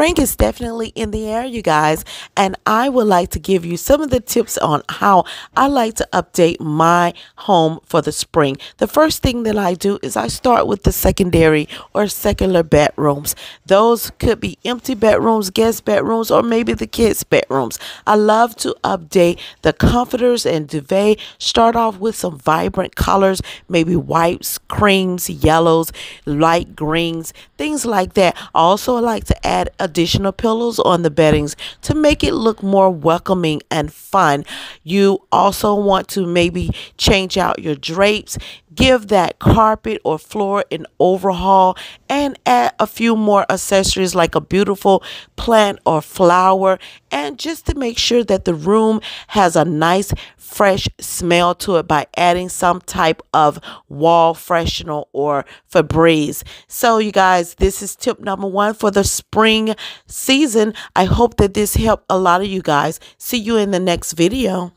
Spring is definitely in the air, you guys, and I would like to give you some of the tips on how I like to update my home for the spring. The first thing that I do is I start with the secondary or secular bedrooms. Those could be empty bedrooms, guest bedrooms, or maybe the kids' bedrooms. I love to update the comforters and duvet. Start off with some vibrant colors, maybe whites, creams, yellows, light greens, things like that. I also like to add additional pillows on the beddings to make it look more welcoming and fun. You also want to maybe change out your drapes, give that carpet or floor an overhaul, and add a few more accessories like a beautiful plant or flower, and just to make sure that the room has a nice fresh smell to it by adding some type of wall freshener or Febreze. So you guys, this is tip number 1 for the spring season. I hope that this helped a lot of you guys. See you in the next video.